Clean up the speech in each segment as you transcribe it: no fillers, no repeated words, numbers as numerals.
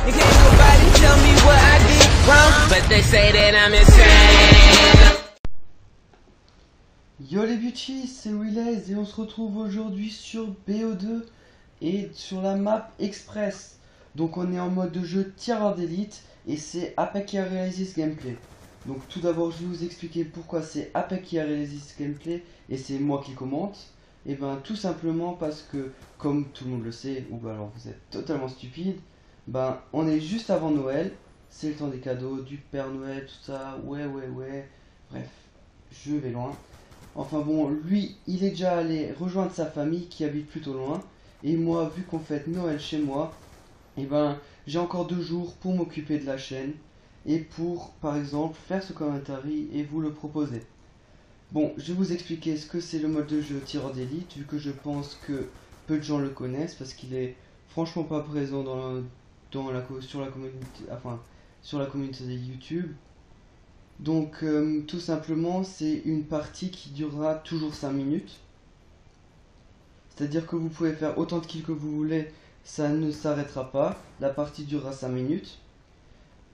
And can't nobody tell me what I did wrong, but they say that I'm insane. Yo les beauties, c'est Willez et on se retrouve aujourd'hui sur BO2 et sur la map Express. Donc on est en mode de jeu tireur d'élite et c'est Apex qui a réalisé ce gameplay. Donc tout d'abord je vais vous expliquer pourquoi c'est Apex qui a réalisé ce gameplay et c'est moi qui commente. Et ben tout simplement parce que, comme tout le monde le sait, ou alors vous êtes totalement stupide, ben on est juste avant Noël, c'est le temps des cadeaux, du Père Noël, tout ça, ouais, bref, je vais loin. Enfin bon, lui, il est déjà allé rejoindre sa famille qui habite plutôt loin. Et moi, vu qu'on fête Noël chez moi, et ben j'ai encore 2 jours pour m'occuper de la chaîne. Et pour, par exemple, faire ce commentaire et vous le proposer. Bon, je vais vous expliquer ce que c'est le mode de jeu tireur d'élite, vu que je pense que peu de gens le connaissent, parce qu'il est franchement pas présent sur la communauté de YouTube. Donc tout simplement c'est une partie qui durera toujours 5 minutes. C'est-à-dire que vous pouvez faire autant de kills que vous voulez, ça ne s'arrêtera pas. La partie durera 5 minutes.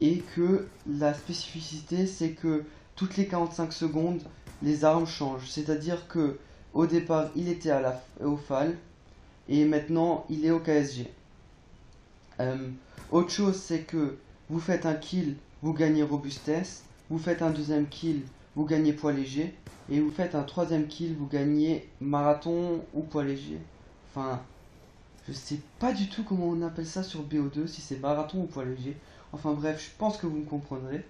Et que la spécificité c'est que toutes les 45 secondes les armes changent. C'est-à-dire que au départ il était au FAL et maintenant il est au KSG. Autre chose c'est que vous faites un kill, vous gagnez robustesse. Vous faites un deuxième kill, vous gagnez poids léger. Et vous faites un troisième kill, vous gagnez marathon ou poids léger. Enfin, je sais pas du tout comment on appelle ça sur BO2, si c'est marathon ou poids léger. Enfin bref, je pense que vous me comprendrez.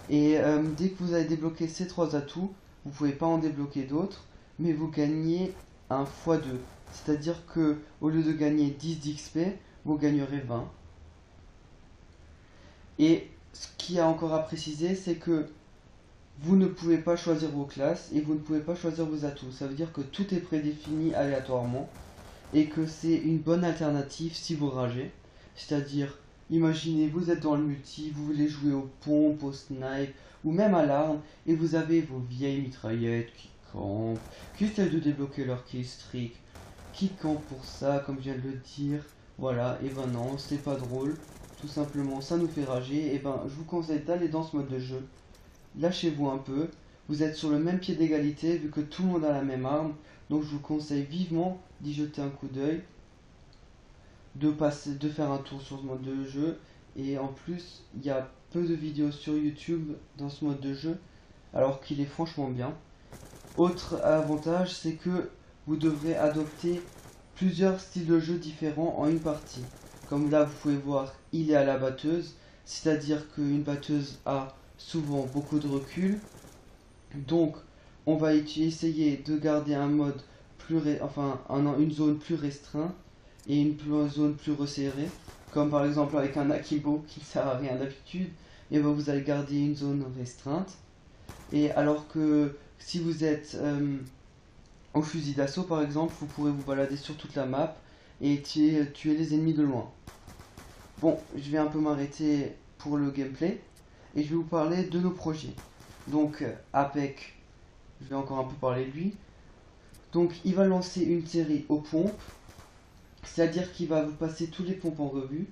Et dès que vous avez débloqué ces 3 atouts, vous pouvez pas en débloquer d'autres, mais vous gagnez un x2. C'est-à-dire que au lieu de gagner 10 d'XP, vous gagnerez 20. Et ce qu'il y a encore à préciser, c'est que vous ne pouvez pas choisir vos classes et vous ne pouvez pas choisir vos atouts. Ça veut dire que tout est prédéfini aléatoirement et que c'est une bonne alternative si vous ragez. C'est-à-dire, imaginez, vous êtes dans le multi, vous voulez jouer aux pompes, au snipe ou même à l'arme et vous avez vos vieilles mitraillettes qui campent, qui essaient de débloquer leur killstreak, qui campent pour ça, comme je viens de le dire. Voilà, et ben non, c'est pas drôle. Tout simplement, ça nous fait rager. Et ben, je vous conseille d'aller dans ce mode de jeu. Lâchez-vous un peu. Vous êtes sur le même pied d'égalité vu que tout le monde a la même arme. Donc, je vous conseille vivement d'y jeter un coup d'œil, de faire un tour sur ce mode de jeu. Et en plus, il y a peu de vidéos sur YouTube dans ce mode de jeu, alors qu'il est franchement bien. Autre avantage, c'est que vous devrez adopter plusieurs styles de jeu différents en une partie. Comme là, vous pouvez voir, il est à la batteuse, c'est-à-dire qu'une batteuse a souvent beaucoup de recul. Donc, on va essayer de garder un mode une zone plus restreinte et une zone plus resserrée. Comme par exemple avec un Akibo qui ne sert à rien d'habitude, et ben vous allez garder une zone restreinte. Et alors que si vous êtes au fusil d'assaut par exemple, vous pourrez vous balader sur toute la map et tuer les ennemis de loin. Bon, je vais un peu m'arrêter pour le gameplay et je vais vous parler de nos projets. Donc Apex, je vais encore un peu parler de lui. Donc il va lancer une série aux pompes, c'est-à-dire qu'il va vous passer tous les pompes en revue.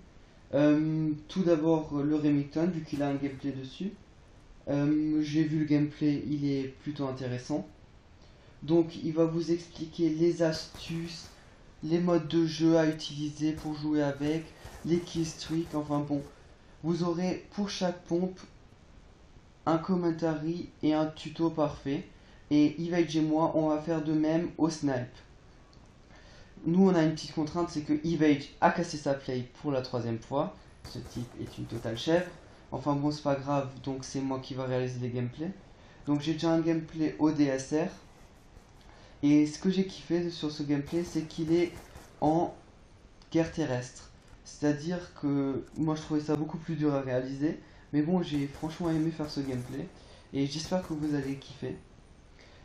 Tout d'abord le Remington, vu qu'il a un gameplay dessus. J'ai vu le gameplay, il est plutôt intéressant. Donc il va vous expliquer les astuces, les modes de jeu à utiliser pour jouer avec, les killstreaks, enfin bon. Vous aurez pour chaque pompe un commentary et un tuto parfait. Et Evage et moi, on va faire de même au snipe. Nous, on a une petite contrainte, c'est que Evage a cassé sa play pour la 3e fois. Ce type est une totale chèvre. Enfin bon, c'est pas grave, donc c'est moi qui va réaliser les gameplays. Donc j'ai déjà un gameplay au DSR. Et ce que j'ai kiffé sur ce gameplay, c'est qu'il est en guerre terrestre. C'est-à-dire que moi je trouvais ça beaucoup plus dur à réaliser. Mais bon, j'ai franchement aimé faire ce gameplay. Et j'espère que vous allez kiffer.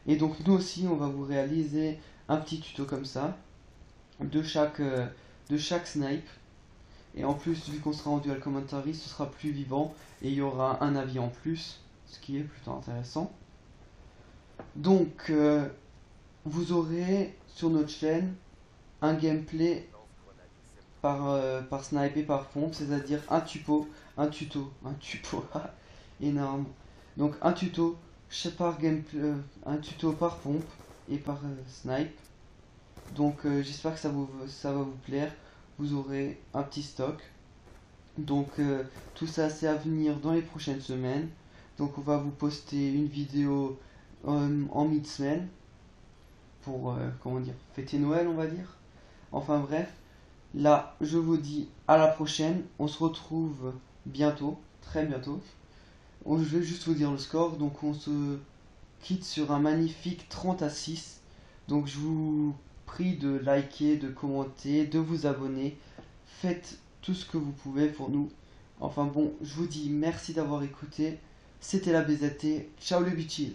Et donc nous aussi, on va vous réaliser un petit tuto comme ça. De chaque snipe. Et en plus, vu qu'on sera en dual commentary, ce sera plus vivant. Et il y aura un avis en plus. Ce qui est plutôt intéressant. Donc, vous aurez sur notre chaîne un gameplay par snipe et par pompe, c'est-à-dire un tuto, énorme. Donc un tuto par gameplay, un tuto par pompe et par snipe. Donc j'espère que ça va vous plaire. Vous aurez un petit stock. Donc tout ça c'est à venir dans les prochaines semaines. Donc on va vous poster une vidéo en mi-semaine pour comment dire, fêter Noël, on va dire. Enfin bref, là je vous dis à la prochaine. On se retrouve bientôt, très bientôt. Je vais juste vous dire le score. Donc on se quitte sur un magnifique 30-6. Donc je vous prie de liker, de commenter, de vous abonner. Faites tout ce que vous pouvez pour nous. Enfin bon, je vous dis merci d'avoir écouté. C'était la BZT. Ciao les bitches.